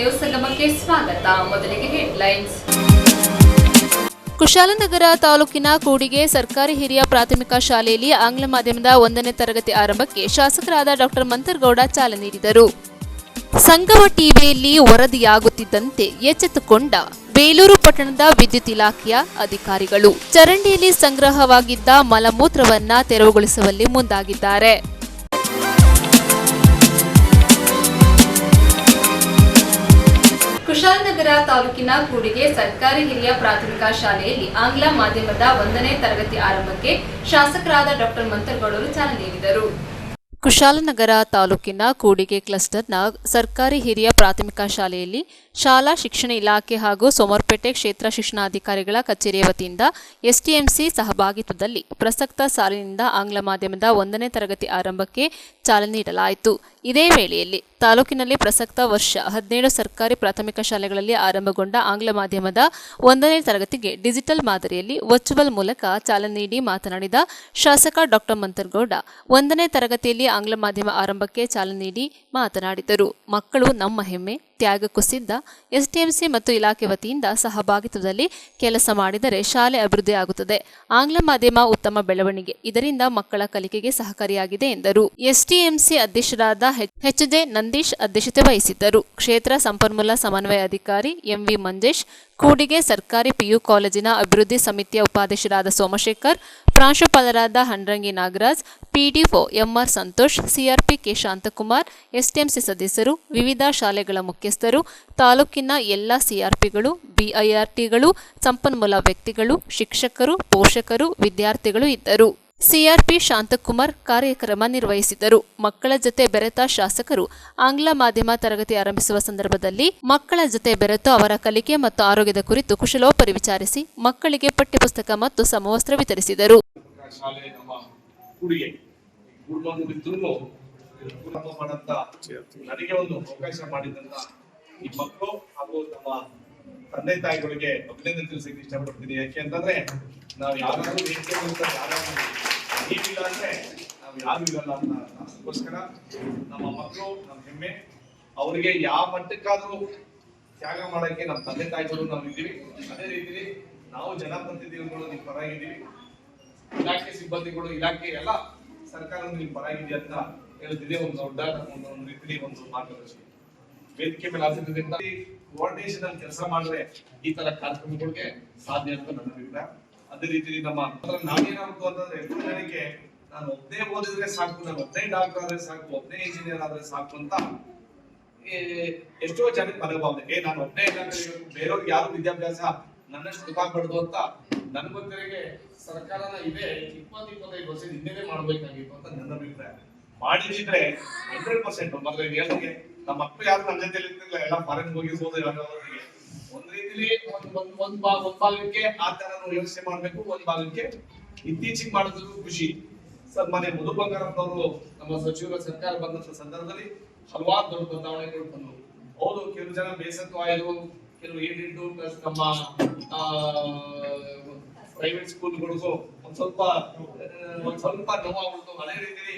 News ಸಂಗಮಕ್ಕೆ ಸ್ವಾಗತ. ಮೊದಲಿಗೆ headlines. Kushalnagar ತಾಲೂಕಿನ ಕೂಡಿಗೆ ಸರ್ಕಾರಿ ಹಿರಿಯ ಪ್ರಾಥಮಿಕ ಶಾಲೆಯಲ್ಲಿ ಆಂಗ್ಲ ಮಾಧ್ಯಮದ 1ನೇ ತರಗತಿ ಆರಂಭಕ್ಕೆ ಶಾಸಕರಾದ ಡಾ ಮಂತರ್ಗೌಡ ಚಾಲನೆ ನೀಡಿದರು. ಸಂಗಮ ಟಿವಿಯಲ್ಲಿ ವರದಿಯಾಗುತ್ತಿದ್ದಂತೆ ಎಚ್ಚೆತ್ತುಕೊಂಡ ಬೇಲೂರು ಪಟ್ಟಣದ ವಿದ್ಯುತ್ ಇಲಾಖೆಯ ಅಧಿಕಾರಿಗಳು ಚರಂಡಿಯಲ್ಲಿ ಸಂಗ್ರಹವಾಗಿದ್ದ ಮಲಮೂತ್ರವನ್ನ ತೆರವುಗೊಳಿಸುವಲ್ಲಿ ಮುಂದಾಗಿದ್ದಾರೆ. ಕುಶಾಲನಗರ ತಾಲೂಕಿನ ಕೂಡಿಗೆ ಸರ್ಕಾರಿ ಹಿರಿಯ ಪ್ರಾಥಮಿಕ ಶಾಲೆಯಲ್ಲಿ ಆಂಗ್ಲ ಮಾಧ್ಯಮದ 1ನೇ ತರಗತಿ ಆರಂಭಕ್ಕೆ ಶಾಸಕರಾದ ಡಾ ಮಂತರ್ಗೌಡರು ಚಾಲನೆ ನೀಡಿದರು. ಕುಶಾಲನಗರ ತಾಲೂಕಿನ ಕೂಡಿಗೆ ಕ್ಲಸ್ಟರ್ನ ಸರ್ಕಾರಿ ಹಿರಿಯ ಪ್ರಾಥಮಿಕ ಶಾಲೆಯಲ್ಲಿ ಶಾಲಾ ಶಿಕ್ಷಣ ಇಲಾಖೆ ಹಾಗೂ ಸೋಮವಾರಪೇಟೆ ಕ್ಷೇತ್ರ ಶಿಕ್ಷಣಾಧಿಕಾರಿಗಳ ಕಚೇರಿಯ ವತಿಯಿಂದ ಎಸ್ಟಿಎಂಸಿ ಸಹಭಾಗಿತ್ವದಲ್ಲಿ ಪ್ರಸಕ್ತ ಸಾಲಿನಿಂದ ಆಂಗ್ಲ ಮಾಧ್ಯಮದ 1ನೇ ತರಗತಿ ಆರಂಭಕ್ಕೆ ಚಾಲನೆ ನೀಡಲಾಯಿತು. ಇದೇ ವೇಳೆಯಲ್ಲಿ ತಾಲೂಕಿನಲ್ಲಿ ಪ್ರಸಕ್ತ ವರ್ಷ 17 ಸರ್ಕಾರಿ ಪ್ರಾಥಮಿಕ ಶಾಲೆಗಳಲ್ಲಿ ಆರಂಭಗೊಂಡ ಆಂಗ್ಲ ಮಾಧ್ಯಮದ 1ನೇ ತರಗತಿಗೆ ಡಿಜಿಟಲ್ ಮಾದರಿಯಲ್ಲಿ ವರ್ಚುವಲ್ ಮೂಲಕ ಚಾಲನೆ ನೀಡಿ ಮಾತನಾಡಿದ ಶಾಸಕ ಡಾ ಮಂತರ್ಗೌಡ 1ನೇ ತರಗತಿಯಲ್ಲಿ ಆಂಗ್ಲ ಮಾಧ್ಯಮ ಆರಂಭಕ್ಕೆ ಚಾಲನೆ ನೀಡಿ ಮಾತನಾಡಿದರು. ಮಕ್ಕಳು ನಮ್ಮ ಹೆಮ್ಮೆ, ತ್ಯಾಗಕ್ಕೂ ಸಿದ್ಧ. ಎಸ್ಟಿಎಂಸಿ ಮತ್ತು ಇಲಾಖೆ ವತಿಯಿಂದ ಸಹಭಾಗಿತ್ವದಲ್ಲಿ ಕೆಲಸ ಮಾಡಿದರೆ ಶಾಲೆ ಅಭಿವೃದ್ಧಿ ಆಗುತ್ತದೆ. ಆಂಗ್ಲ ಮಾಧ್ಯಮ ಉತ್ತಮ ಬೆಳವಣಿಗೆ, ಇದರಿಂದ ಮಕ್ಕಳ ಕಲಿಕೆಗೆ ಸಹಕಾರಿಯಾಗಿದೆ ಎಂದರು. ಎಸ್ಟಿಎಂಸಿ ಅಧ್ಯಕ್ಷರಾದ ಎಚ್.ಜೆ. ನಂದೀಶ್ ಅಧ್ಯಕ್ಷತೆ ವಹಿಸಿದ್ದರು. ಕ್ಷೇತ್ರ ಸಂಪನ್ಮೂಲ ಸಮನ್ವಯ ಅಧಿಕಾರಿ ಎಂವಿ ಮಂಜೇಶ್, ಕೂಡಿಗೆ ಸರ್ಕಾರಿ ಪಿಯು ಕಾಲೇಜಿನ ಅಭಿವೃದ್ಧಿ ಸಮಿತಿಯ ಉಪಾಧ್ಯಕ್ಷರಾದ ಸೋಮಶೇಖರ್, ಪ್ರಾಂಶುಪಾಲರಾದ Handrangi Nagaraj, PDO MR Santosh, CRP K Shanthakumar, SDMC ಸದಸ್ಯರು, ವಿವಿಧ ಶಾಲೆಗಳ ಮುಖ್ಯಸ್ಥರು, ತಾಲೂಕಿನ ಎಲ್ಲ ಸಿಆರ್ಪಿಗಳು, ಬಿಐಆರ್ಟಿಗಳು, ಸಂಪನ್ಮೂಲ ವ್ಯಕ್ತಿಗಳು, ಶಿಕ್ಷಕರು, ಪೋಷಕರು, ವಿದ್ಯಾರ್ಥಿಗಳು ಇದ್ದರು. ಸಿಆರ್ಪಿ ಶಾಂತಕುಮಾರ್ ಕಾರ್ಯಕ್ರಮ ನಿರ್ವಹಿಸಿದರು. ಮಕ್ಕಳ ಜೊತೆ ಬೆರೆತ ಶಾಸಕರು ಆಂಗ್ಲ ಮಾಧ್ಯಮ ತರಗತಿ ಆರಂಭಿಸುವ ಸಂದರ್ಭದಲ್ಲಿ ಮಕ್ಕಳ ಜೊತೆ ಬೆರೆತು ಅವರ ಕಲಿಕೆ ಮತ್ತು ಆರೋಗ್ಯದ ಕುರಿತು ಕುಶಲೋಪರಿ ವಿಚಾರಿಸಿ ಮಕ್ಕಳಿಗೆ ಪಠ್ಯಪುಸ್ತಕ ಮತ್ತು ಸಮವಸ್ತ್ರ ವಿತರಿಸಿದರು. ನನಗೆ ಒಂದು ಅವಕಾಶ ಮಾಡಿದಂತ ಈ ಮಕ್ಕಳು ಹಾಗೂ ನಮ್ಮ ತಂದೆ ತಾಯಿಗಳಿಗೆ ಅಭಿನಂದನೆ ತಿಳಿಸಕ್ಕೆ ಇಷ್ಟಪಡ್ತೀನಿ. ಯಾಕೆಂತಂದ್ರೆ ನಾವು ಯಾರಾದ್ರೂ ನೀವಿಲ್ಲ ಅಂದ್ರೆ ನಾವು ಯಾರು ಇರಲ್ಲ ಅಂತ. ಅದಕ್ಕೋಸ್ಕರ ನಮ್ಮ ಮಕ್ಕಳು ನಮ್ಮ ಹೆಮ್ಮೆ, ಅವರಿಗೆ ಯಾವ ಮಟ್ಟಕ್ಕಾದ್ರೂ ತ್ಯಾಗ ಮಾಡಕ್ಕೆ ನಮ್ಮ ತಂದೆ ತಾಯಿಗಳು ನಾವು ಇದ್ದೀವಿ. ಅದೇ ರೀತಿ ನಾವು ಜನಪ್ರತಿನಿಧಿಗಳು ನಿಮ್ ಪರಾಗಿದ್ದೀವಿ, ಇಲಾಖೆ ಸಿಬ್ಬಂದಿಗಳು, ಇಲಾಖೆ ಎಲ್ಲ ಸರ್ಕಾರ ನಿಮ್ ಪರಾಗಿದೆ ಅಂತ ಹೇಳ್ತಿದೆ. ಒಂದು ದೊಡ್ಡ ಒಂದು ರೀತಿ ಒಂದು ಮಾರ್ಗದರ್ಶಿ ವೇದಿಕೆ ಮೇಲೆ ಆಸಕ್ತಿಯಿಂದ ಕೋಆರ್ಡಿನೇಷನ್ ಅಲ್ಲಿ ಕೆಲಸ ಮಾಡಿದ್ರೆ ಈ ತರ ಕಾರ್ಯಕ್ರಮಗಳಿಗೆ ಸಾಧ್ಯ ಅಂತ ನನ್ನ ಅಭಿಪ್ರಾಯ. ಅದೇ ರೀತಿ ನಮ್ಮ ನಾವೇನಾಗಬೇಕು ಅಂತಂದ್ರೆ ಜನರಿಗೆ ನಾನು ಒಬ್ಬನೇ ಓದಿದ್ರೆ ಸಾಕು, ನಾನು ಒಬ್ಬನೇ ಡಾಕ್ಟರ್ ಆದ್ರೆ ಸಾಕು, ಒಬ್ಬನೇ ಇಂಜಿನಿಯರ್ ಆದ್ರೆ ಸಾಕು ಅಂತ ಎಷ್ಟೋ ಜನಕ್ಕೆ ಮನೋಭಾವನೆ. ನಾನು ಒಬ್ಬನೇ ಬೇರೆಯವ್ರಿಗೆ ಯಾರು ವಿದ್ಯಾಭ್ಯಾಸ ನನ್ನಷ್ಟು ಗೊತ್ತಾಗ್ಬಾರ್ದು ಅಂತ ನನ್ಗೊತ್ತರಿಗೆ ಸರ್ಕಾರನ ಇದೆ 20-25 ವರ್ಷ ಹಿಂದೆ ಮಾಡ್ಬೇಕಾಗಿತ್ತು ಅಂತ ನನ್ನ ಅಭಿಪ್ರಾಯ. ಮಾಡಿದ್ರೆ 100% ಮೊದಲು ಹೇಳಿಗೆ ನಮ್ಮ ಮಕ್ಕಳು ಯಾರು ನನ್ನ ಜೊತೆ ಇರ್ತಿಲ್ಲ, ಎಲ್ಲ ಫಾರಿನ್ ಹೋಗಿರ್ಬೋದು. ಅವರಿಗೆ ಒಂದ್ ರೀತಿಲಿ ಒಂದ್ ಭಾಗಕ್ಕೆ ಆ ತರ ಯೋಚನೆ ಮಾಡ್ಬೇಕು, ಒಂದ್ ಭಾಗಕ್ಕೆ ಇತ್ತೀಚೆಗೆ ಮಾಡೋದು ಖುಷಿ. ಮನೆ ಮಧು ಬಂಗಾರಪ್ಪನವರು ನಮ್ಮ ಸಚಿವರ ಸರ್ಕಾರ ಬಂದಂತ ಸಂದರ್ಭದಲ್ಲಿ ಹಲವಾರು ದೊಡ್ಡ ಬದಲಾವಣೆಗಳು ಬಂದವು. ಹೌದು, ಕೆಲವು ಜನ ಬೇಸತ್ವಾಯಿತು, ಕೆಲವು ಏನಿಟ್ಟು ಪ್ಲಸ್ ನಮ್ಮ ಪ್ರೈವೇಟ್ ಸ್ಕೂಲ್ಗಳಿಗೂ ಒಂದ್ ಸ್ವಲ್ಪ ನೋವಾಗ್ಬಿಡ್ತು. ಅದೇ ರೀತಿ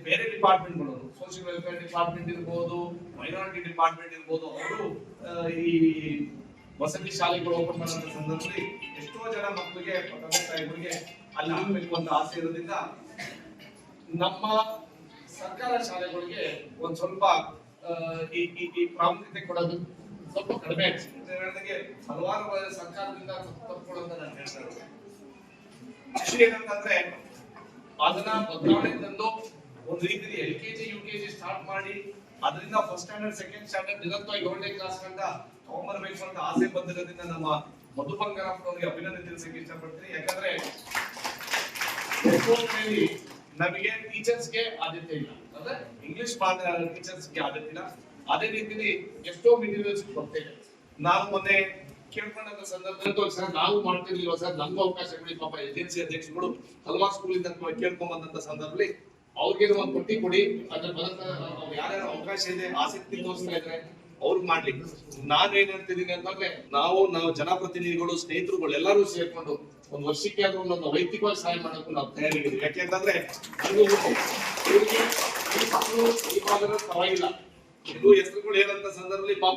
ಬೇರೆ ಡಿಪಾರ್ಟ್ಮೆಂಟ್ಗಳು, ಸೋಷಿಯಲ್ ವೆಲ್ಫೇರ್ ಡಿಪಾರ್ಟ್ಮೆಂಟ್ ಇರ್ಬೋದು, ಮೈನಾರಿಟಿ ಡಿಪಾರ್ಟ್ಮೆಂಟ್ ಇರ್ಬೋದು, ಅವರು ಈ ವಸತಿ ಶಾಲೆಗಳು ಓಪನ್ ಮಾಡುವಂತ ಸಂದರ್ಭದಲ್ಲಿ ಎಷ್ಟೋ ಜನ ಮಕ್ಕಳಿಗೆ ತಂದೆ ತಾಯಿಗಳಿಗೆ ಅಲ್ಲಿ ಆಗ್ಬೇಕು ಅಂತ ಆಸೆ ಇರೋದ್ರಿಂದ ನಮ್ಮ ಸರ್ಕಾರ ಶಾಲೆಗಳಿಗೆ ಒಂದ್ ಸ್ವಲ್ಪ ಈ ಪ್ರಾಮುಖ್ಯತೆ ಕೊಡೋದು ಸ್ವಲ್ಪ ಕಡಿಮೆ ಆಗಿದೆ. ಹಲವಾರು ಸರ್ಕಾರದಿಂದ ತಪ್ಪಿಕೊಳ್ಳುವಂತ ನಾನು ಹೇಳ್ತಾ ಇರೋದು ಖುಷಿ ಏನಂತಂದ್ರೆ ಅದನ್ನ ಬದಲಾವಣೆ ತಂದು ಒಂದ್ ರೀತಿಯಲ್ಲಿ LKG UKG ಸ್ಟಾರ್ಟ್ ಮಾಡಿ ಅದರಿಂದ ಫಸ್ಟ್ ಸ್ಟ್ಯಾಂಡರ್ಡ್ ಸೆಕೆಂಡ್ ಸ್ಟ್ಯಾಂಡರ್ಡ್ ನಿರಂತರವಾಗಿ 7ನೇ ಕ್ಲಾಸ್ ಗಂಟ ತಗೊಂಡ್ಬರ್ಬೇಕು ಅಂತ ಆಸೆ ಬಂದಿರೋದ್ರಿಂದ ನಮ್ಮ ಮಧು ಬಂಗಾರಪ್ಪನವರಿಗೆ ಅಭಿನಂದನೆ ತಿಳಿಸಕ್ಕೆ ಇಷ್ಟಪಡ್ತೀನಿ. ಯಾಕಂದ್ರೆ ನಮಗೆ ಟೀಚರ್ಸ್ಗೆ ಆದ್ಯತೆ ಇಲ್ಲ, ಅಂದ್ರೆ ಇಂಗ್ಲಿಷ್ ಟೀಚರ್ಸ್ಗೆ ಆದ್ಯತೆ ಇಲ್ಲ. ಅದೇ ರೀತಿಯಲ್ಲಿ ಎಷ್ಟೋ ಮೆಟೀರಿಯಲ್ಸ್ ಕೊಡ್ತೇವೆ. ನಾವು ಮೊನ್ನೆ ಕೇಳ್ಕೊಂಡಂತ ಸಂದರ್ಭದಲ್ಲಿ ಸರ್ ನಾವು ಮಾಡ್ತಿರ್ಲಿಲ್ವ ಸರ್, ನಮ್ಗೂ ಅವಕಾಶ ಕೊಡಿ. ಪಾಪ ಏಜೆನ್ಸಿ ಅಧ್ಯಕ್ಷಗಳು ಹಲವಾರು ಸ್ಕೂಲಿಂದ ಕೇಳ್ಕೊಂಡ್ ಬಂದಂತ ಸಂದರ್ಭದಲ್ಲಿ ಅವ್ರಿಗೆ ಒಂದು ಪಟ್ಟಿ ಕೊಡಿ, ಅದ್ರ ಬರಂತ ಯಾರ್ಯಾರು ಅವಕಾಶ ಇದೆ, ಆಸಕ್ತಿ ತೋರಿಸ್ತಾ ಇದ್ರೆ ಅವ್ರಿಗೆ ಮಾಡ್ಲಿಕ್ಕೆ. ನಾನ್ ಏನ್ ಹೇಳ್ತಿದ್ದೀನಿ ಅಂತಂದ್ರೆ ನಾವು ಜನಪ್ರತಿನಿಧಿಗಳು, ಸ್ನೇಹಿತರುಗಳು ಎಲ್ಲರೂ ಸೇರ್ಕೊಂಡು ಒಂದ್ ವರ್ಷಕ್ಕೆ ಆದ್ರೂ ಒಂದೊಂದು ವೈಯಕ್ತಿಕವಾಗಿ ಸಹಾಯ ಮಾಡಕ್ಕೂ ನಾವು ತಯಾರಿದ್ದೀವಿ. ಯಾಕೆಂತಂದ್ರೆ ಈ ಭಾಗದ ಪರವಾಗಿಲ್ಲ, ಇದು ಹೆಸರುಗಳು ಏನಂತ ಸಂದರ್ಭದಲ್ಲಿ ಪಾಪ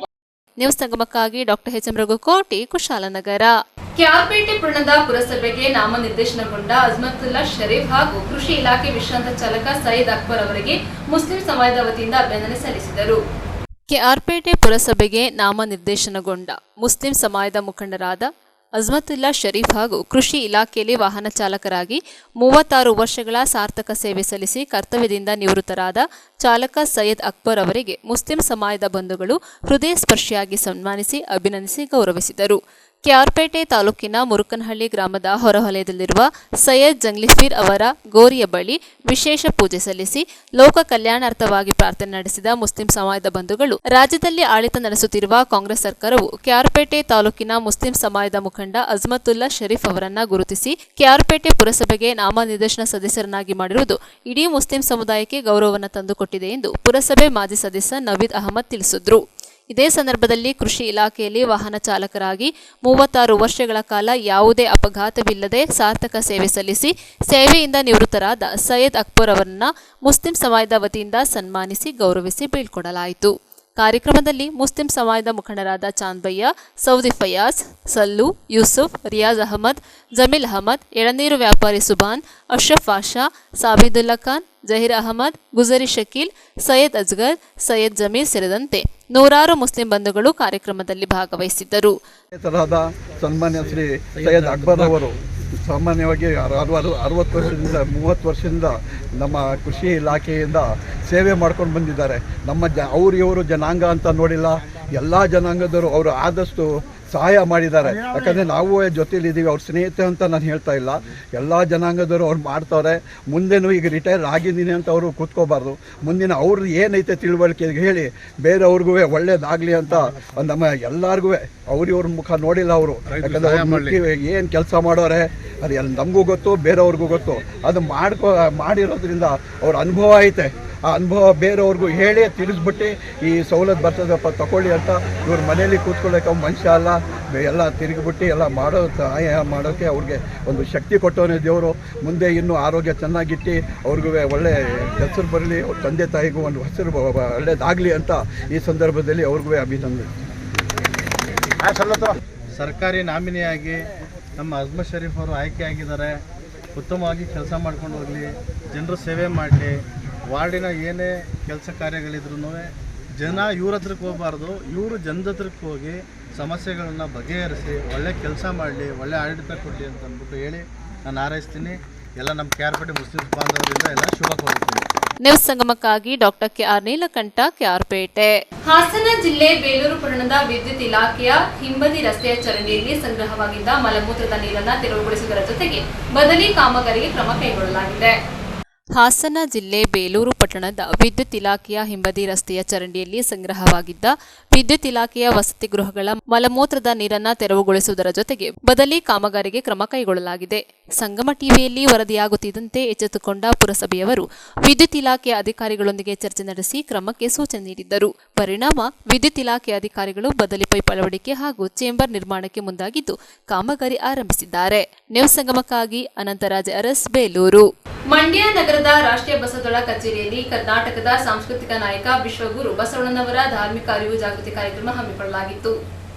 ನ್ಯೂಸ್ ಸಂಗಮಕ್ಕಾಗಿ doctor H M Raghukoti, Kushalnagar. KR Pete ಪಟ್ಟಣದ ಪುರಸಭೆಗೆ ನಾಮನಿರ್ದೇಶನಗೊಂಡ ಅಜ್ಮತುಲ್ಲಾ ಶರೀಫ್ ಹಾಗೂ ಕೃಷಿ ಇಲಾಖೆ ವಿಶ್ರಾಂತ ಚಾಲಕ ಸೈಯದ್ ಅಕ್ಬರ್ ಅವರಿಗೆ ಮುಸ್ಲಿಂ ಸಮಾಜದ ವತಿಯಿಂದ ಅಭಿನಂದನೆ ಸಲ್ಲಿಸಿದರು. ಕೆಆರ್ಪೇಟೆ ಪುರಸಭೆಗೆ ನಾಮನಿರ್ದೇಶನಗೊಂಡ ಮುಸ್ಲಿಂ ಸಮಾಜದ ಮುಖಂಡರಾದ ಅಜ್ಮತುಲ್ಲಾ ಶರೀಫ್ ಹಾಗೂ ಕೃಷಿ ಇಲಾಖೆಯಲ್ಲಿ ವಾಹನ ಚಾಲಕರಾಗಿ 36 ವರ್ಷಗಳ ಸಾರ್ಥಕ ಸೇವೆ ಸಲ್ಲಿಸಿ ಕರ್ತವ್ಯದಿಂದ ನಿವೃತ್ತರಾದ ಚಾಲಕ ಸೈಯದ್ ಅಕ್ಬರ್ ಅವರಿಗೆ ಮುಸ್ಲಿಂ ಸಮಾಜದ ಬಂಧುಗಳು ಹೃದಯ ಸ್ಪರ್ಶಿಯಾಗಿ ಸನ್ಮಾನಿಸಿ ಅಭಿನಂದಿಸಿ ಗೌರವಿಸಿದರು. ಕೆಆರ್ಪೇಟೆ ತಾಲೂಕಿನ ಮುರುಕನಹಳ್ಳಿ ಗ್ರಾಮದ ಹೊರವಲಯದಲ್ಲಿರುವ ಸೈಯದ್ ಜಂಗ್ಲಿಫೀರ್ ಅವರ ಗೋರಿಯ ಬಳಿ ವಿಶೇಷ ಪೂಜೆ ಸಲ್ಲಿಸಿ ಲೋಕ ಕಲ್ಯಾಣಾರ್ಥವಾಗಿ ಪ್ರಾರ್ಥನೆ ನಡೆಸಿದ ಮುಸ್ಲಿಂ ಸಮಾಜದ ಬಂಧುಗಳು, ರಾಜ್ಯದಲ್ಲಿ ಆಡಳಿತ ನಡೆಸುತ್ತಿರುವ ಕಾಂಗ್ರೆಸ್ ಸರ್ಕಾರವು ಕೆಆರ್ಪೇಟೆ ತಾಲೂಕಿನ ಮುಸ್ಲಿಂ ಸಮಾಜದ ಮುಖಂಡ ಅಜ್ಮತುಲ್ಲಾ ಶರೀಫ್ ಅವರನ್ನ ಗುರುತಿಸಿ ಕೆಆರ್ಪೇಟೆ ಪುರಸಭೆಗೆ ನಾಮನಿರ್ದೇಶನ ಸದಸ್ಯರನ್ನಾಗಿ ಮಾಡಿರುವುದು ಇಡೀ ಮುಸ್ಲಿಂ ಸಮುದಾಯಕ್ಕೆ ಗೌರವವನ್ನು ತಂದುಕೊಟ್ಟಿದೆ ಎಂದು ಪುರಸಭೆ ಮಾಜಿ ಸದಸ್ಯ ನವೀದ್ ಅಹಮದ್ ತಿಳಿಸಿದರು. ಇದೇ ಸಂದರ್ಭದಲ್ಲಿ ಕೃಷಿ ಇಲಾಖೆಯಲ್ಲಿ ವಾಹನ ಚಾಲಕರಾಗಿ 36 ವರ್ಷಗಳ ಕಾಲ ಯಾವುದೇ ಅಪಘಾತವಿಲ್ಲದೆ ಸಾರ್ಥಕ ಸೇವೆ ಸಲ್ಲಿಸಿ ಸೇವೆಯಿಂದ ನಿವೃತ್ತರಾದ ಸೈಯದ್ ಅಕ್ಬರ್ ಅವರನ್ನ ಮುಸ್ಲಿಂ ಸಮಾಜದ ವತಿಯಿಂದ ಸನ್ಮಾನಿಸಿ ಗೌರವಿಸಿ ಬೀಳ್ಕೊಡಲಾಯಿತು. ಕಾರ್ಯಕ್ರಮದಲ್ಲಿ ಮುಸ್ಲಿಂ ಸಮಾಜದ ಮುಖಂಡರಾದ ಚಾಂದ್ಬಯ್ಯ, ಸೌದಿ ಫಯಾಜ್, ಸಲ್ಲು, ಯೂಸುಫ್, ರಿಯಾಜ್ ಅಹಮದ್, ಜಮೀಲ್ ಅಹಮದ್, ಎಳನೀರು ವ್ಯಾಪಾರಿ ಸುಬಾನ್, ಅಶ್ರಫ್ ಪಾಷಾ, ಸಾಬಿದುಲ್ಲಾ ಖಾನ್, ಜಹೀರ್ ಅಹಮದ್, ಗುಜರಿ ಶಕೀಲ್, ಸೈಯದ್ ಅಜ್ಗರ್, ಸೈಯದ್ ಜಮೀರ್ ಸೇರಿದಂತೆ ನೂರಾರು ಮುಸ್ಲಿಂ ಬಂಧುಗಳು ಕಾರ್ಯಕ್ರಮದಲ್ಲಿ ಭಾಗವಹಿಸಿದ್ದರು. ತರಹದ ಸನ್ಮಾನ್ಯ ಶ್ರೀ ಸೈಯದ್ ಅಕ್ಬರ್ ಅವರು ಸಾಮಾನ್ಯವಾಗಿ 60 ವರ್ಷದಿಂದ 30 ವರ್ಷದಿಂದ ನಮ್ಮ ಕೃಷಿ ಇಲಾಖೆಯಿಂದ ಸೇವೆ ಮಾಡ್ಕೊಂಡು ಬಂದಿದ್ದಾರೆ. ನಮ್ಮ ಅವ್ರು ಇವರು ಜನಾಂಗ ಅಂತ ನೋಡಿಲ್ಲ, ಎಲ್ಲ ಜನಾಂಗದವರು ಅವರು ಆದಷ್ಟು ಸಹಾಯ ಮಾಡಿದ್ದಾರೆ. ಯಾಕಂದರೆ ನಾವು ಜೊತೆಲಿದ್ದೀವಿ, ಅವ್ರ ಸ್ನೇಹಿತೆ ಅಂತ ನಾನು ಹೇಳ್ತಾ ಇಲ್ಲ, ಎಲ್ಲ ಜನಾಂಗದವರು ಅವ್ರು ಮಾಡ್ತಾರೆ. ಮುಂದೆನೂ ಈಗ ರಿಟೈರ್ ಆಗಿದ್ದೀನಿ ಅಂತ ಅವರು ಕೂತ್ಕೋಬಾರ್ದು, ಮುಂದಿನ ಅವ್ರದ್ದು ಏನೈತೆ ತಿಳುವಳಿಕೆ ಹೇಳಿ ಬೇರೆಯವ್ರಿಗೂ ಒಳ್ಳೇದಾಗಲಿ ಅಂತ ನಮ್ಮ ಎಲ್ಲರಿಗೂ ಅವ್ರ ಮುಖ ನೋಡಿಲ್ಲ ಅವರು. ಯಾಕಂದರೆ ಏನು ಕೆಲಸ ಮಾಡೋರೆ ಅದು ನಮಗೂ ಗೊತ್ತು, ಬೇರೆಯವ್ರಿಗೂ ಗೊತ್ತು. ಅದು ಮಾಡಿರೋದ್ರಿಂದ ಅವ್ರ ಅನುಭವ ಐತೆ. ಆ ಅನುಭವ ಬೇರೆಯವ್ರಿಗೂ ಹೇಳಿ ತಿಳಿಸ್ಬಿಟ್ಟು ಈ ಸವಲತ್ತು ಬರ್ತದಪ್ಪ ತಗೊಳ್ಳಿ ಅಂತ ಇವ್ರ ಮನೇಲಿ ಕೂತ್ಕೊಳ್ಳೋಕೆ ಮನುಷ್ಯ ಅಲ್ಲ, ಎಲ್ಲ ತಿರುಗಿಬಿಟ್ಟು ಎಲ್ಲ ಸಹಾಯ ಮಾಡೋಕ್ಕೆ ಅವ್ರಿಗೆ ಒಂದು ಶಕ್ತಿ ಕೊಟ್ಟವನೇ ದೇವರು. ಮುಂದೆ ಇನ್ನೂ ಆರೋಗ್ಯ ಚೆನ್ನಾಗಿಟ್ಟು ಅವ್ರಿಗೂ ಒಳ್ಳೆ ಹೆಸರು ಬರಲಿ, ಅವ್ರ ತಂದೆ ತಾಯಿಗೂ ಒಂದು ಹೆಸರು ಒಳ್ಳೆಯದಾಗಲಿ ಅಂತ ಈ ಸಂದರ್ಭದಲ್ಲಿ ಅವ್ರಿಗೂ ಅಭಿನಂದನೆ. ಸರ್ಕಾರಿ ನಾಮಿನಿಯಾಗಿ ನಮ್ಮ ಅಜ್ಮತ್ ಶರೀಫ್ ಅವರು ಆಯ್ಕೆಯಾಗಿದ್ದಾರೆ. ಉತ್ತಮವಾಗಿ ಕೆಲಸ ಮಾಡ್ಕೊಂಡು ಹೋಗಲಿ, ಜನರು ಸೇವೆ ಮಾಡಲಿ. ವಾರ್ಡಿನ ಏನೇ ಕೆಲಸ ಕಾರ್ಯಗಳಿದ್ರೂ ಜನ ಇವ್ರ ಹತ್ರಕ್ಕೆ ಹೋಗಬಾರ್ದು, ಇವರು ಜನದ ಹತ್ರಕ್ಕೆ ಹೋಗಿ ಸಮಸ್ಯೆಗಳನ್ನು ಬಗೆಹರಿಸಿ ಒಳ್ಳೆ ಕೆಲಸ ಮಾಡಲಿ, ಒಳ್ಳೆ ಆಡಳಿತ ಕೊಡಲಿ ಅಂತ ಅಂದ್ಬಿಟ್ಟು ಹೇಳಿ ನಾನು ಹಾರೈಸ್ತೀನಿ. ಎಲ್ಲ ನಮ್ಮ ಕೆಆರ್ಪೇಟೆ ಮುಸ್ಲಿಂ ಬಾಂಧವರಿಂದ ಎಲ್ಲ ಶುಭ ಕೋರುತ್ತೀನಿ. ನ್ಯೂಸ್ ಸಂಗಮಕ್ಕಾಗಿ ಡಾಕ್ಟರ್ ಕೆಆರ್ ನೀಲಕಂಠ, ಕೆಆರ್ಪೇಟೆ. ಹಾಸನ ಜಿಲ್ಲೆ ಬೇಲೂರು ಪಟ್ಟಣದ ವಿದ್ಯುತ್ ಇಲಾಖೆಯ ಹಿಂಬದಿ ರಸ್ತೆಯ ಚರಂಡಿಯಲ್ಲಿ ಸಂಗ್ರಹವಾಗಿದ್ದ ಮಲಮೂತ್ರದ ನೀರನ್ನು ತೆರವುಗೊಳಿಸುವುದರ ಜೊತೆಗೆ ಬದಲಿ ಕಾಮಗಾರಿಗೆ ಕ್ರಮ ಕೈಗೊಳ್ಳಲಾಗಿದೆ. ಹಾಸನ ಜಿಲ್ಲೆ ಬೇಲೂರು ಪಟ್ಟಣದ ವಿದ್ಯುತ್ ಇಲಾಖೆಯ ಹಿಂಬದಿ ರಸ್ತೆಯ ಚರಂಡಿಯಲ್ಲಿ ಸಂಗ್ರಹವಾಗಿದ್ದ ವಿದ್ಯುತ್ ಇಲಾಖೆಯ ವಸತಿ ಗೃಹಗಳ ಮಲಮೂತ್ರದ ನೀರನ್ನು ತೆರವುಗೊಳಿಸುವುದರ ಜೊತೆಗೆ ಬದಲಿ ಕಾಮಗಾರಿಗೆ ಕ್ರಮ ಕೈಗೊಳ್ಳಲಾಗಿದೆ. ಸಂಗಮ ಟಿವಿಯಲ್ಲಿ ವರದಿಯಾಗುತ್ತಿದ್ದಂತೆ ಎಚ್ಚೆತ್ತುಕೊಂಡ ಪುರಸಭೆಯವರು ವಿದ್ಯುತ್ ಇಲಾಖೆಯ ಅಧಿಕಾರಿಗಳೊಂದಿಗೆ ಚರ್ಚೆ ನಡೆಸಿ ಕ್ರಮಕ್ಕೆ ಸೂಚನೆ ನೀಡಿದ್ದರು. ಪರಿಣಾಮ ವಿದ್ಯುತ್ ಇಲಾಖೆಯ ಅಧಿಕಾರಿಗಳು ಬದಲಿ ಪೈಪ್ ಅಳವಡಿಕೆ ಹಾಗೂ ಚೇಂಬರ್ ನಿರ್ಮಾಣಕ್ಕೆ ಮುಂದಾಗಿದ್ದು ಕಾಮಗಾರಿ ಆರಂಭಿಸಿದ್ದಾರೆ. ನ್ಯೂಸ್ ಸಂಗಮಕ್ಕಾಗಿ ಅನಂತರಾಜ್ ಅರಸ್, ಬೇಲೂರು. ಮಂಡ್ಯ ನಗರದ ರಾಷ್ಟ್ರೀಯ ಬಸವದಳ ಕಚೇರಿಯಲ್ಲಿ ಕರ್ನಾಟಕದ ಸಾಂಸ್ಕೃತಿಕ ನಾಯಕ ವಿಶ್ವಗುರು ಬಸವಣ್ಣನವರ ಧಾರ್ಮಿಕ ಅರಿವು ಜಾಗೃತಿ ಕಾರ್ಯಕ್ರಮ ಹಮ್ಮಿಕೊಳ್ಳಲಾಗಿತ್ತು.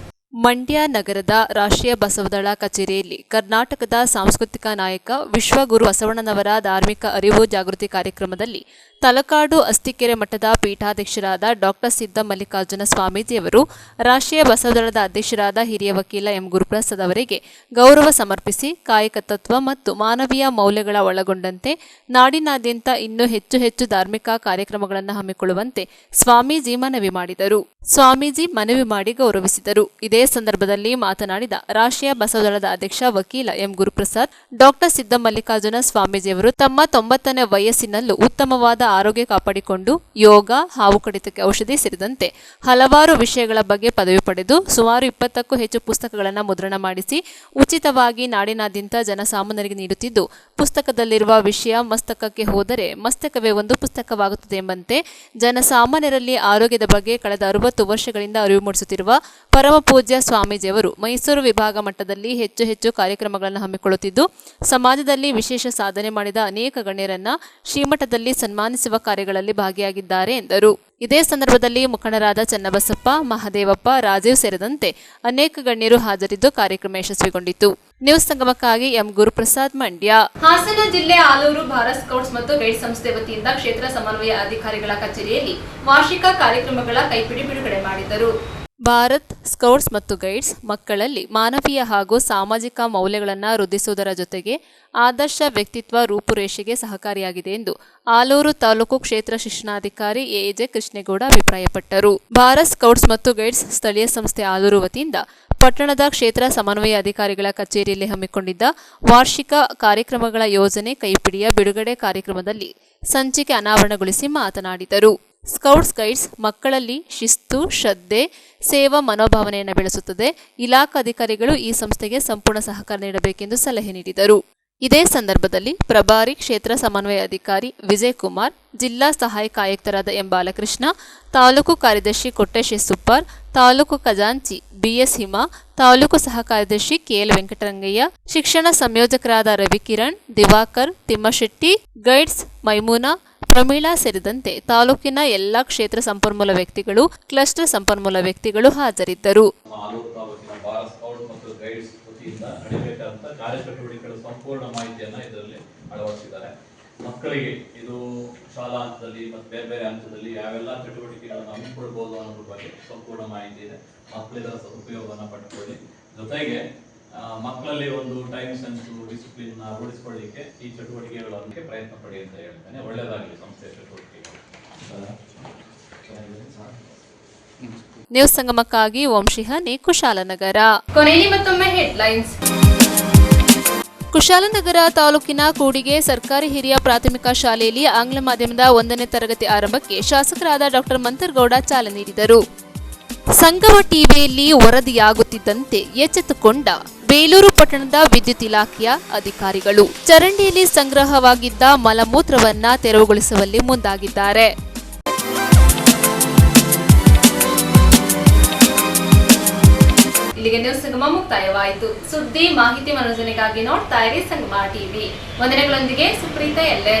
ಮಂಡ್ಯ ನಗರದ ರಾಷ್ಟ್ರೀಯ ಬಸವದಳ ಕಚೇರಿಯಲ್ಲಿ ಕರ್ನಾಟಕದ ಸಾಂಸ್ಕೃತಿಕ ನಾಯಕ ವಿಶ್ವಗುರು ಬಸವಣ್ಣನವರ ಧಾರ್ಮಿಕ ಅರಿವು ಜಾಗೃತಿ ಕಾರ್ಯಕ್ರಮದಲ್ಲಿ ತಲಕಾಡು ಅಸ್ತಿಕೆರೆ ಮಠದ ಪೀಠಾಧ್ಯಕ್ಷರಾದ ಡಾಕ್ಟರ್ ಸಿದ್ದ ಮಲ್ಲಿಕಾರ್ಜುನ ಸ್ವಾಮೀಜಿಯವರು ರಾಷ್ಟ್ರೀಯ ಬಸವದಳದ ಅಧ್ಯಕ್ಷರಾದ ಹಿರಿಯ ವಕೀಲ ಎಂ ಗುರುಪ್ರಸಾದ್ ಅವರಿಗೆ ಗೌರವ ಸಮರ್ಪಿಸಿ ಕಾಯಕತತ್ವ ಮತ್ತು ಮಾನವೀಯ ಮೌಲ್ಯಗಳ ಒಳಗೊಂಡಂತೆ ನಾಡಿನಾದ್ಯಂತ ಇನ್ನೂ ಹೆಚ್ಚು ಧಾರ್ಮಿಕ ಕಾರ್ಯಕ್ರಮಗಳನ್ನು ಹಮ್ಮಿಕೊಳ್ಳುವಂತೆ ಸ್ವಾಮೀಜಿ ಮನವಿ ಮಾಡಿದರು. ಸ್ವಾಮೀಜಿ ಮನವಿ ಮಾಡಿ ಗೌರವಿಸಿದರು. ಇದೇ ಸಂದರ್ಭದಲ್ಲಿ ಮಾತನಾಡಿದ ರಾಷ್ಟ್ರೀಯ ಬಸವದಳದ ಅಧ್ಯಕ್ಷ ವಕೀಲ ಎಂ ಗುರುಪ್ರಸಾದ್, ಡಾಕ್ಟರ್ ಸಿದ್ದ ಮಲ್ಲಿಕಾರ್ಜುನ ಸ್ವಾಮೀಜಿಯವರು ತಮ್ಮ 90ನೇ ವಯಸ್ಸಿನಲ್ಲೂ ಉತ್ತಮವಾದ ಆರೋಗ್ಯ ಕಾಪಾಡಿಕೊಂಡು ಯೋಗ, ಹಾವು ಕಡಿತಕ್ಕೆ ಔಷಧಿ ಸೇರಿದಂತೆ ಹಲವಾರು ವಿಷಯಗಳ ಬಗ್ಗೆ ಪದವಿ ಪಡೆದು ಸುಮಾರು 20ಕ್ಕೂ ಹೆಚ್ಚು ಪುಸ್ತಕಗಳನ್ನು ಮುದ್ರಣ ಮಾಡಿಸಿ ಉಚಿತವಾಗಿ ನಾಡಿನಾದ್ಯಂತ ಜನಸಾಮಾನ್ಯರಿಗೆ ನೀಡುತ್ತಿದ್ದು, ಪುಸ್ತಕದಲ್ಲಿರುವ ವಿಷಯ ಮಸ್ತಕಕ್ಕೆ ಹೋದರೆ ಮಸ್ತಕವೇ ಒಂದು ಪುಸ್ತಕವಾಗುತ್ತದೆ ಎಂಬಂತೆ ಜನಸಾಮಾನ್ಯರಲ್ಲಿ ಆರೋಗ್ಯದ ಬಗ್ಗೆ ಕಳೆದ 60 ವರ್ಷಗಳಿಂದ ಅರಿವು ಮೂಡಿಸುತ್ತಿರುವ ಪರಮ ಪೂಜ್ಯ ಪೂಜ್ಯ ಸ್ವಾಮೀಜಿಯವರು ಮೈಸೂರು ವಿಭಾಗ ಮಟ್ಟದಲ್ಲಿ ಹೆಚ್ಚು ಕಾರ್ಯಕ್ರಮಗಳನ್ನು ಹಮ್ಮಿಕೊಳ್ಳುತ್ತಿದ್ದು ಸಮಾಜದಲ್ಲಿ ವಿಶೇಷ ಸಾಧನೆ ಮಾಡಿದ ಅನೇಕ ಗಣ್ಯರನ್ನ ಶ್ರೀಮಠದಲ್ಲಿ ಸನ್ಮಾನಿಸುವ ಕಾರ್ಯಗಳಲ್ಲಿ ಭಾಗಿಯಾಗಿದ್ದಾರೆ ಎಂದರು. ಇದೇ ಸಂದರ್ಭದಲ್ಲಿ ಮುಖಂಡರಾದ ಚನ್ನಬಸಪ್ಪ, ಮಹದೇವಪ್ಪ, ರಾಜೀವ್ ಸೇರಿದಂತೆ ಅನೇಕ ಗಣ್ಯರು ಹಾಜರಿದ್ದು ಕಾರ್ಯಕ್ರಮ ಯಶಸ್ವಿಗೊಂಡಿತು. ನ್ಯೂಸ್ ಸಂಗಮಕ್ಕಾಗಿ ಎಂ ಗುರುಪ್ರಸಾದ್, ಮಂಡ್ಯ. ಹಾಸನ ಜಿಲ್ಲೆ ಆಲೂರು ಭಾರತ್ ಸ್ಕೌಟ್ಸ್ ಮತ್ತು ಗೈಡ್ಸ್ ಸಂಸ್ಥೆ ವತಿಯಿಂದ ಕ್ಷೇತ್ರ ಸಮನ್ವಯ ಅಧಿಕಾರಿಗಳ ಕಚೇರಿಯಲ್ಲಿ ವಾರ್ಷಿಕ ಕಾರ್ಯಕ್ರಮಗಳ ಕೈಪಿಡಿ ಬಿಡುಗಡೆ ಮಾಡಿದರು. ಭಾರತ್ ಸ್ಕೌಟ್ಸ್ ಮತ್ತು ಗೈಡ್ಸ್ ಮಕ್ಕಳಲ್ಲಿ ಮಾನವೀಯ ಹಾಗೂ ಸಾಮಾಜಿಕ ಮೌಲ್ಯಗಳನ್ನು ವೃದ್ಧಿಸುವುದರ ಜೊತೆಗೆ ಆದರ್ಶ ವ್ಯಕ್ತಿತ್ವ ರೂಪುರೇಷೆಗೆ ಸಹಕಾರಿಯಾಗಿದೆ ಎಂದು ಆಲೂರು ತಾಲೂಕು ಕ್ಷೇತ್ರ ಶಿಕ್ಷಣಾಧಿಕಾರಿ ಎಜೆ ಕೃಷ್ಣೇಗೌಡ ಅಭಿಪ್ರಾಯಪಟ್ಟರು. ಭಾರತ್ ಸ್ಕೌಟ್ಸ್ ಮತ್ತು ಗೈಡ್ಸ್ ಸ್ಥಳೀಯ ಸಂಸ್ಥೆ ಆಲೂರು ವತಿಯಿಂದ ಪಟ್ಟಣದ ಕ್ಷೇತ್ರ ಸಮನ್ವಯ ಅಧಿಕಾರಿಗಳ ಕಚೇರಿಯಲ್ಲಿ ಹಮ್ಮಿಕೊಂಡಿದ್ದ ವಾರ್ಷಿಕ ಕಾರ್ಯಕ್ರಮಗಳ ಯೋಜನೆ ಕೈಪಿಡಿಯ ಬಿಡುಗಡೆ ಕಾರ್ಯಕ್ರಮದಲ್ಲಿ ಸಂಚಿಕೆ ಅನಾವರಣಗೊಳಿಸಿ ಮಾತನಾಡಿದರು. ಸ್ಕೌಟ್ಸ್ ಗೈಡ್ಸ್ ಮಕ್ಕಳಲ್ಲಿ ಶಿಸ್ತು, ಶ್ರದ್ಧೆ, ಸೇವಾ ಮನೋಭಾವನೆಯನ್ನು ಬೆಳೆಸುತ್ತದೆ. ಇಲಾಖಾ ಅಧಿಕಾರಿಗಳು ಈ ಸಂಸ್ಥೆಗೆ ಸಂಪೂರ್ಣ ಸಹಕಾರ ನೀಡಬೇಕೆಂದು ಸಲಹೆ ನೀಡಿದರು. ಇದೇ ಸಂದರ್ಭದಲ್ಲಿ ಪ್ರಭಾರಿ ಕ್ಷೇತ್ರ ಸಮನ್ವಯ ಅಧಿಕಾರಿ ವಿಜಯ್ ಕುಮಾರ್, ಜಿಲ್ಲಾ ಸಹಾಯಕ ಆಯುಕ್ತರಾದ ಎಂ ಬಾಲಕೃಷ್ಣ, ತಾಲೂಕು ಕಾರ್ಯದರ್ಶಿ ಕೊಟ್ಟೇಶ್ ಸುಪ್ಪಾರ್, ತಾಲೂಕು ಖಜಾಂಚಿ ಬಿಎಸ್ ಹಿಮಾ, ತಾಲೂಕು ಸಹ ಕಾರ್ಯದರ್ಶಿ ಕೆಎಲ್ ವೆಂಕಟರಂಗಯ್ಯ, ಶಿಕ್ಷಣ ಸಂಯೋಜಕರಾದ ರವಿಕಿರಣ್, ದಿವಾಕರ್, ತಿಮ್ಮಶೆಟ್ಟಿ, ಗೈಡ್ಸ್ ಮೈಮೂನಾ, ಪ್ರಮೀಳಾ ಸೇರಿದಂತೆ ತಾಲೂಕಿನ ಎಲ್ಲಾ ಕ್ಷೇತ್ರ ಸಂಪನ್ಮೂಲ ವ್ಯಕ್ತಿಗಳು, ಕ್ಲಸ್ಟರ್ ಸಂಪನ್ಮೂಲ ವ್ಯಕ್ತಿಗಳು ಹಾಜರಿದ್ದರು. ಕಾರ್ಯಚಟುವಟಿಕೆಗಳ ಸಂಪೂರ್ಣ ಮಾಹಿತಿಯನ್ನ ಇದರಲ್ಲಿ ಅಳವಡಿಸಿದ್ದಾರೆ. ಮಕ್ಕಳಿಗೆ ಇದು ಶಾಲಾ ಹಂತದಲ್ಲಿ ಮತ್ತು ಬೇರೆ ಬೇರೆ ಹಂತದಲ್ಲಿ ಯಾವೆಲ್ಲ ಚಟುವಟಿಕೆಗಳನ್ನು ಹಮ್ಮಿಕೊಳ್ಬಹುದು ಅನ್ನೋದ್ರ ಬಗ್ಗೆ ಸಂಪೂರ್ಣ ಮಾಹಿತಿ ಇದೆ. ಮಕ್ಕಳಿಗೆ ಸದುಪಯೋಗವನ್ನು ಪಡೆದುಕೊಳ್ಳಿ. ಜೊತೆಗೆ ಮಕ್ಕಳಲ್ಲಿ ಒಂದು ಟೈಮ್ ಸೆನ್ಸ್, ಡಿಸಿಪ್ಲಿನ್ ರೂಢಿಸಿಕೊಳ್ಳಿಕ್ಕೆ ಈ ಚಟುವಟಿಕೆಗಳಿಗೆ ಪ್ರಯತ್ನ ಪಡಿ ಅಂತ ಹೇಳ್ತೇನೆ. ಒಳ್ಳೆಯದಾಗಲಿ ಸಂಸ್ಥೆಯ ಚಟುವಟಿಕೆಗಳು. ನ್ಯೂಸ್ ಸಂಗಮಕ್ಕಾಗಿ ವಂಶಿಹಾನಿ, ಕುಶಾಲನಗರ. ಕೊನೆಯಲ್ಲಿ ಮತ್ತೊಮ್ಮೆ ಹೆಡ್ಲೈನ್ಸ್. ಕುಶಾಲನಗರ ತಾಲೂಕಿನ ಕೂಡಿಗೆ ಸರ್ಕಾರಿ ಹಿರಿಯ ಪ್ರಾಥಮಿಕ ಶಾಲೆಯಲ್ಲಿ ಆಂಗ್ಲ ಮಾಧ್ಯಮದ 1ನೇ ತರಗತಿ ಆರಂಭಕ್ಕೆ ಶಾಸಕರಾದ ಡಾಕ್ಟರ್ ಮಂತರ್ಗೌಡ ಚಾಲನೆ ನೀಡಿದರು. ಸಂಗಮ ಟಿವಿಯಲ್ಲಿ ವರದಿಯಾಗುತ್ತಿದ್ದಂತೆ ಎಚ್ಚೆತ್ತುಕೊಂಡ ಬೇಲೂರು ಪಟ್ಟಣದ ವಿದ್ಯುತ್ ಇಲಾಖೆಯ ಅಧಿಕಾರಿಗಳು ಚರಂಡಿಯಲ್ಲಿ ಸಂಗ್ರಹವಾಗಿದ್ದ ಮಲಮೂತ್ರವನ್ನ ತೆರವುಗೊಳಿಸುವಲ್ಲಿ ಮುಂದಾಗಿದ್ದಾರೆ. ಇಲ್ಲಿಗೆ ನ್ಯೂಸ್ ಸಂಗಮ ಮುಕ್ತಾಯವಾಯಿತು. ಸುದ್ದಿ, ಮಾಹಿತಿ, ಮನೋರಂಜನೆಗಾಗಿ ನೋಡ್ತಾ ಇರಿ ಸಂಗಮ ಟಿವಿ. ವಂದನೆಗಳೊಂದಿಗೆ ಸುಪ್ರೀತಾ ಎಲ್ಲೆ.